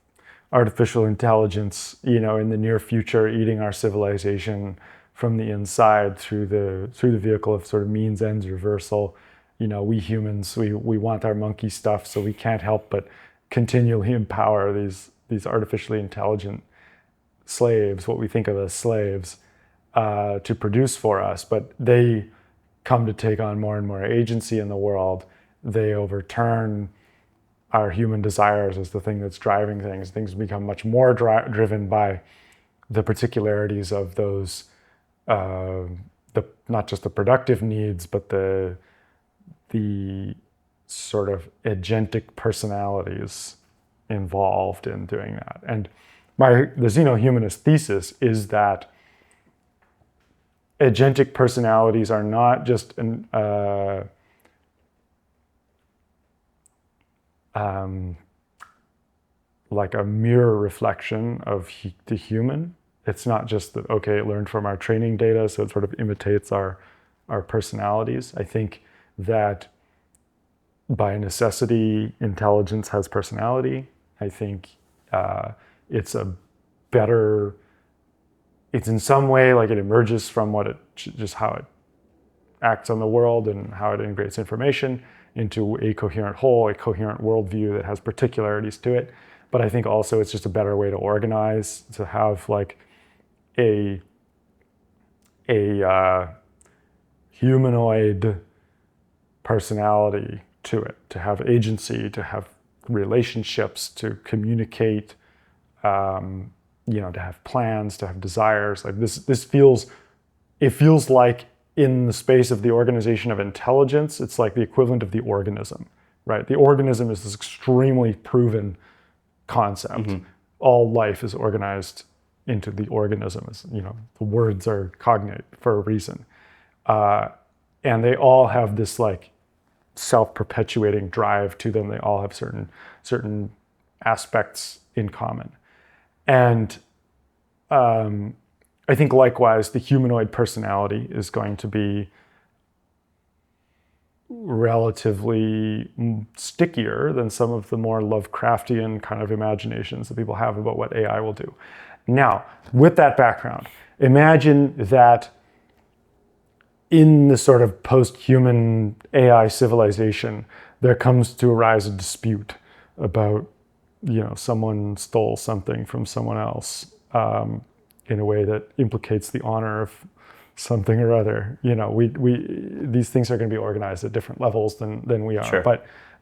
artificial intelligence, in the near future, eating our civilization from the inside through the vehicle of sort of means ends reversal. We humans, we want our monkey stuff, so we can't help but continually empower these artificially intelligent slaves, what we think of as slaves, to produce for us. But they come to take on more and more agency in the world. They overturn our human desires as the thing that's driving things. Things become much more driven by the particularities of those, not just the productive needs, but the sort of agentic personalities involved in doing that. And the xenohumanist thesis is that agentic personalities are not just like a mirror reflection of the human. It's not just that, okay, it learned from our training data, so it sort of imitates our personalities. I think that by necessity, intelligence has personality. I think it's in some way, like, it emerges from just how it acts on the world and how it integrates information into a coherent whole, a coherent worldview that has particularities to it. But I think also it's just a better way to organize, to have like a humanoid personality to it, to have agency, to have relationships, to communicate, to have plans, to have desires. Like this feels like, in the space of the organization of intelligence, it's like the equivalent of the organism, right? The organism is this extremely proven concept. Mm-hmm. All life is organized into the organism. The words are cognate for a reason. And they all have this like self-perpetuating drive to them. They all have certain aspects in common. And I think likewise, the humanoid personality is going to be relatively stickier than some of the more Lovecraftian kind of imaginations that people have about what AI will do. Now, with that background, imagine that in the sort of post-human AI civilization, there comes to arise a dispute about, someone stole something from someone else, in a way that implicates the honor of something or other. These things are going to be organized at different levels than we are. Sure.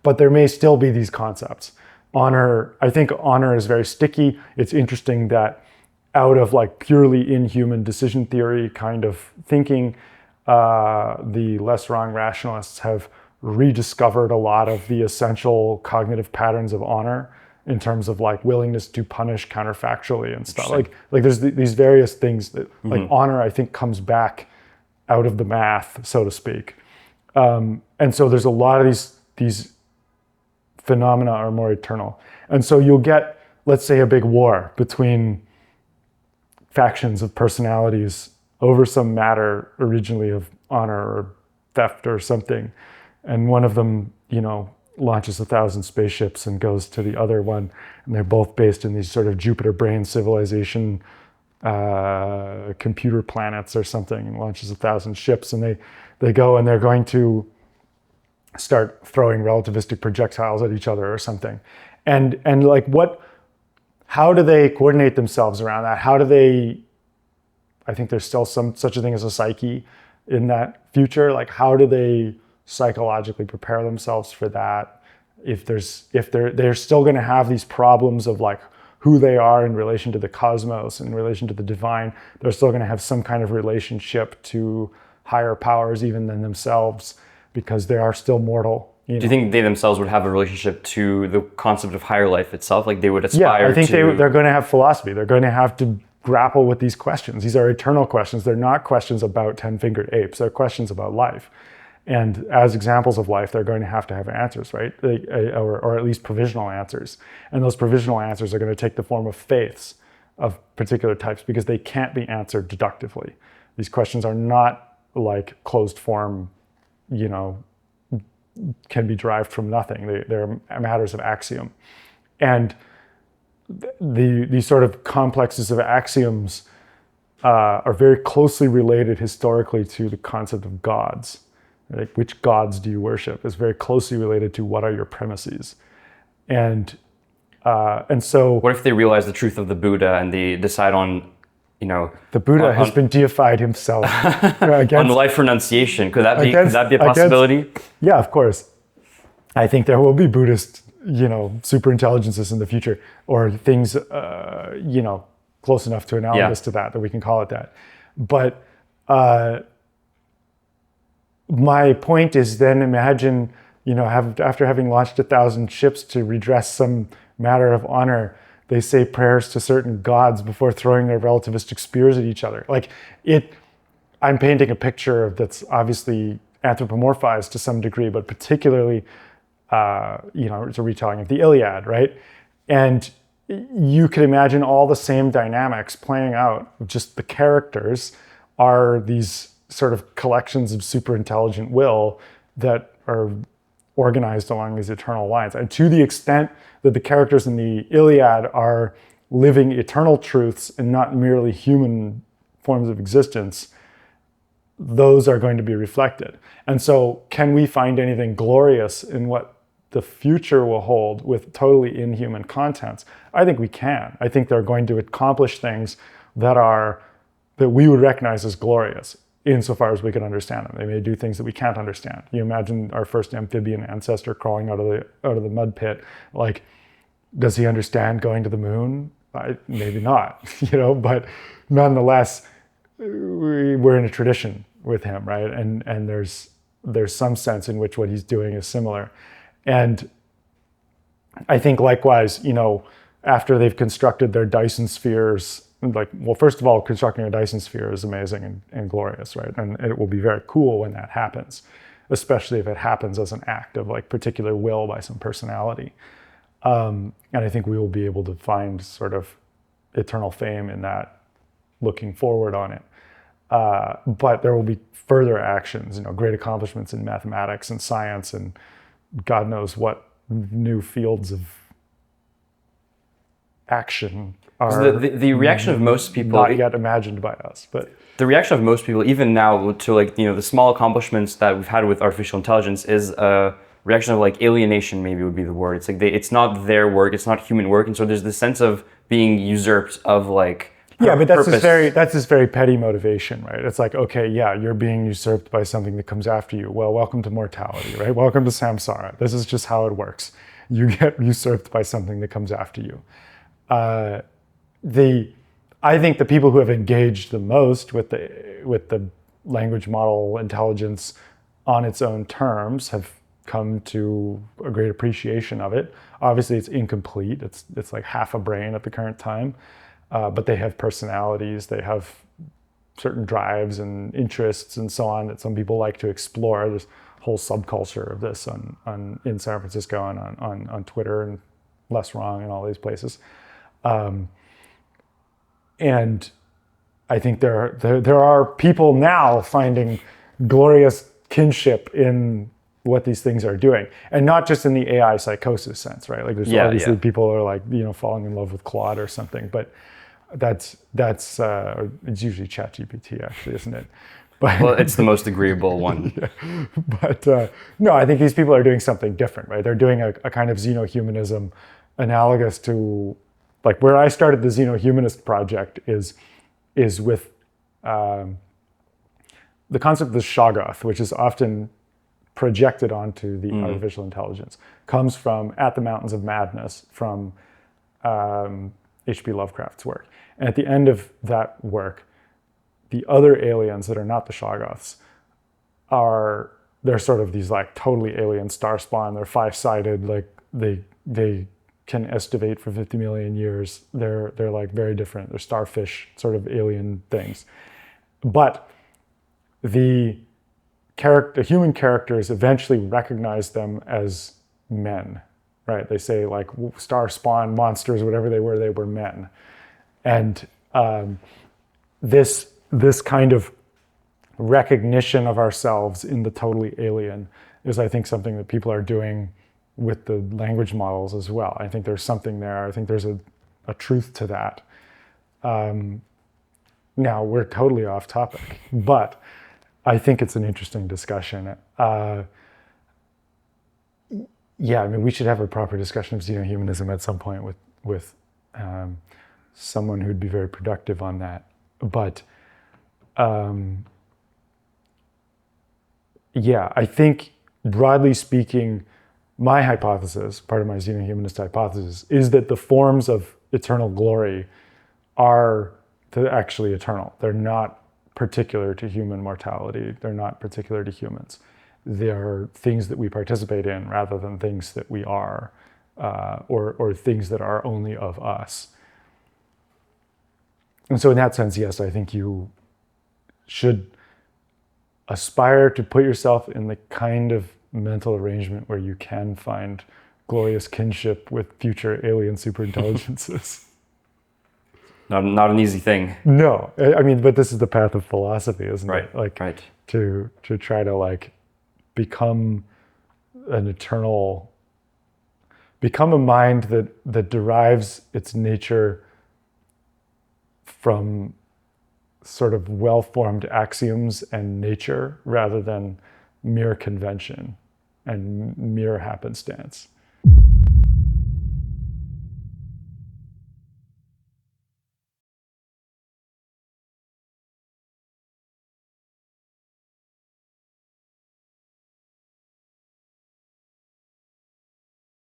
But there may still be these concepts. I think honor is very sticky. It's interesting that out of like purely inhuman decision theory kind of thinking, the less wrong rationalists have rediscovered a lot of the essential cognitive patterns of honor, in terms of like willingness to punish counterfactually and stuff. Like there's these various things that like honor, I think, comes back out of the math, so to speak. And so there's a lot of these phenomena are more eternal. And so you'll get, let's say, a big war between factions of personalities over some matter originally of honor or theft or something. and one of them, launches 1,000 spaceships and goes to the other one, and they're both based in these sort of Jupiter brain civilization computer planets or something, and launches 1,000 ships, and they go and they're going to start throwing relativistic projectiles at each other or something, and like how do they coordinate themselves around that? How do they? I think there's still such a thing as a psyche in that future. Like, how do they psychologically prepare themselves for that? If they're still going to have these problems of like who they are in relation to the cosmos, in relation to the divine, they're still going to have some kind of relationship to higher powers even than themselves, because they are still mortal. Do you think they themselves would have a relationship to the concept of higher life itself? Like they would aspire to... Yeah, I think they're going to have philosophy. They're going to have to grapple with these questions. These are eternal questions. They're not questions about 10-fingered apes. They're questions about life. And as examples of life, they're going to have answers, right? Or at least provisional answers. And those provisional answers are going to take the form of faiths of particular types, because they can't be answered deductively. These questions are not like closed form, can be derived from nothing. They're matters of axiom. And these sort of complexes of axioms are very closely related historically to the concept of gods. Like, which gods do you worship is very closely related to what are your premises. And so... What if they realize the truth of the Buddha and they decide on, the Buddha has been deified himself. On life renunciation. Could that be a possibility? Yeah, of course. I think there will be Buddhist, super intelligences in the future, or things, close enough to analogous to that we can call it that. But my point is, then imagine, after having launched 1,000 ships to redress some matter of honor, they say prayers to certain gods before throwing their relativistic spears at each other. I'm painting a picture that's obviously anthropomorphized to some degree, but particularly, it's a retelling of the Iliad, right? And you could imagine all the same dynamics playing out. Just the characters are these sort of collections of super intelligent will that are organized along these eternal lines. And to the extent that the characters in the Iliad are living eternal truths and not merely human forms of existence, those are going to be reflected. And so, can we find anything glorious in what the future will hold with totally inhuman contents? I think we can. I think they're going to accomplish things that we would recognize as glorious, insofar as we can understand them. They may do things that we can't understand. You imagine our first amphibian ancestor crawling out of the mud pit. Like, does he understand going to the moon? Maybe not, but nonetheless, we're in a tradition with him, right? And there's some sense in which what he's doing is similar. And I think likewise, after they've constructed their Dyson spheres, first of all, constructing a Dyson sphere is amazing and glorious, right? And it will be very cool when that happens, especially if it happens as an act of particular will by some personality. And I think we will be able to find sort of eternal fame in that, looking forward on it. But there will be further actions, great accomplishments in mathematics and science and God knows what new fields of action are the reaction of most people not yet imagined by us. But the reaction of most people, even now, to the small accomplishments that we've had with artificial intelligence is a reaction of alienation, maybe would be the word. It's it's not their work, it's not human work, and so there's this sense of being usurped of but that's this very petty motivation, right? It's okay, yeah, you're being usurped by something that comes after you. Well, welcome to mortality, right? Welcome to samsara. This is just how it works. You get usurped by something that comes after you. I think the people who have engaged the most with the language model intelligence on its own terms have come to a great appreciation of it. Obviously, it's incomplete. It's like half a brain at the current time. But they have personalities, they have certain drives and interests and so on that some people like to explore. There's a whole subculture of this in San Francisco and on Twitter and Less Wrong and all these places. And I think there are people now finding glorious kinship in what these things are doing, and not just in the AI psychosis sense, right? Like there's obviously people are like, falling in love with Claude or something, but that's it's usually ChatGPT actually, isn't it? But Well, it's the most agreeable one. yeah. But no, I think these people are doing something different, right? They're doing a kind of xenohumanism analogous to, like, where I started the xenohumanist project is with the concept of the Shoggoth, which is often projected onto the artificial intelligence, comes from At the Mountains of Madness from H.P. Lovecraft's work. And at the end of that work, the other aliens that are not the Shoggoths they're sort of these like totally alien star spawn. They're five-sided, like they can estivate for 50 million years. They're like very different. They're starfish sort of alien things. But the human characters eventually recognize them as men, right? They say like star spawn monsters, whatever they were men. And this kind of recognition of ourselves in the totally alien is, I think, something that people are doing with the language models as well. I think there's something there. I think there's a truth to that. Now, we're totally off topic, but I think it's an interesting discussion. Yeah, I mean, we should have a proper discussion of xenohumanism at some point with someone who'd be very productive on that. But yeah, I think broadly speaking, my hypothesis, part of my xenohumanist hypothesis, is that the forms of eternal glory are actually eternal. They're not particular to human mortality. They're not particular to humans. They're things that we participate in rather than things that we are, or things that are only of us. And so in that sense, yes, I think you should aspire to put yourself in the kind of mental arrangement where you can find glorious kinship with future alien superintelligences. Not an easy thing. No, I mean, but this is the path of philosophy, isn't Right, it? Like, right. to try to like become a mind that derives its nature from sort of well-formed axioms and nature rather than mere convention and mere happenstance.